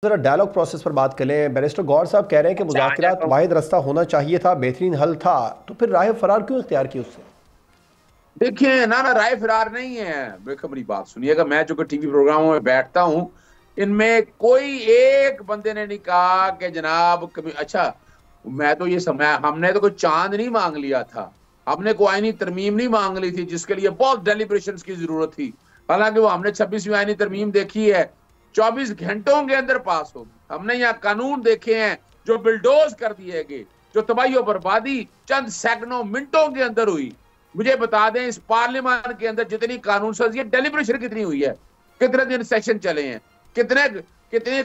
जरा dialogue process पर बात करें। बैरिस्टर गौर साहब कह रहे हैं कि मुज़ाकरात वाहिद रास्ता होना चाहिए था, बेहतरीन हल था, तो फिर राह फरार क्यों इख्तियार की उससे? देखिए ना राय फरार नहीं है। देखो मेरी बात सुनिएगा, मैं जो टीवी प्रोग्रामों में बैठता हूं, इनमें कोई एक बंदे ने नहीं कहा कि जनाब अच्छा मैं तो ये समय हमने तो कोई चांद नहीं मांग लिया था, हमने कोई आईनी तरमीम नहीं मांग ली थी जिसके लिए बहुत डेलिब्रेशन की जरूरत थी। हालांकि वो हमने 26वीं आईनी तरमीम देखी है, 24 घंटों के अंदर पास होगी। हमने यहाँ कानून देखे हैं जो बिल्डोज कर दिए गए, जो तबाही और बर्बादी चंद सेकंडों मिनटों के अंदर हुई। मुझे बता दें इस पार्लियामेंट के अंदर जितनी कानून साजी डेलिब्रेशन कितनी हुई है, कितने दिन सेशन चले हैं, कितने कितने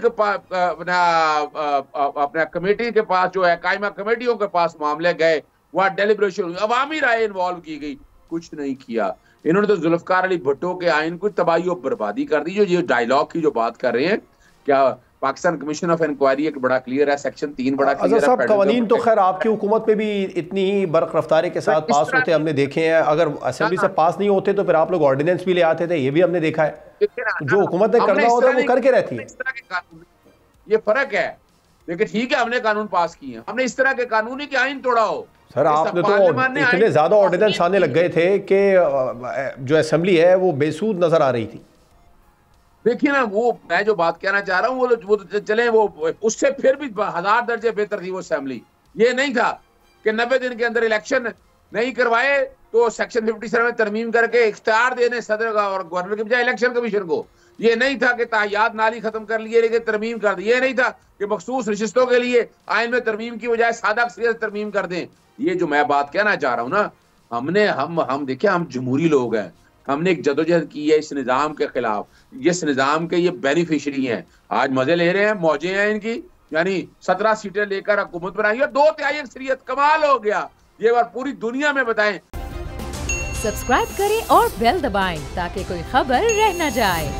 अपना कमेटी के पास जो है कायमा कमेटियों के पास मामले गए, वहां डेलिब्रेशन हुई, अवामी राय इन्वॉल्व की गई, कुछ नहीं किया। इन्होंने तो जुल्फकार अली भुट्टो के आइन को तबाही और बर्बादी कर दी। जो ये डायलॉग की जो बात कर रहे हैं, क्या पाकिस्तान कमीशन ऑफ इंक्वायरी एक बड़ा क्लियर है, सेक्शन 3 बड़ा क्लियर है। कवानीन तो खैर आपकी हुकूमत में भी इतनी ही बर्क रफ्तारी के साथ पास होते हमने देखे हैं। अगर असेंबली से पास नहीं होते तो फिर आप लोग ऑर्डिनेंस भी ले आते थे, ये भी हमने देखा है। जो हुकूमत ने करना होता है वो करके रहती है। ये फर्क है। लेकिन ठीक है, हमने कानून पास किए हैं, हमने इस तरह के कानूनी के आइन तोड़ा हो। सर आपने तो इतने ज्यादा ऑर्डिनेंस आने लग गए थे कि जो असेंबली है वो बेसूद नजर आ रही थी। देखिए ना, वो मैं जो बात कहना चाह रहा हूँ वो चले, वो उससे फिर भी 1000 दर्जे बेहतर थी वो असेंबली। ये नहीं था कि 90 दिन के अंदर इलेक्शन नहीं करवाए तो सेक्शन 57 में तरमीम करके इख्तियार देने सदर का और गवर्नर के बजाय इलेक्शन कमीशन को। ये नहीं था कि ताहियात नाली खत्म कर लिए लेकिन तरमीम कर दी। ये नहीं था कि मखसूस नशिस्तों के लिए आइन में तरमीम की बजाय सादा अक्सरियत तरमीम कर दें। ये जो मैं बात कहना चाह रहा हूँ ना, हम देखिए, हम जमहूरी लोग हैं, हमने एक जदोजहद की है इस निजाम के खिलाफ। इस निजाम के ये बेनिफिशरी हैं, आज मजे ले रहे हैं, मौजे हैं इनकी। यानी 17 सीटें लेकर हुकूमत बनाई है, 2/3 अक्सरियत, कमाल हो गया। ये बात पूरी दुनिया में बताएं। सब्सक्राइब करें और बेल दबाएं ताकि कोई खबर रह न जाए।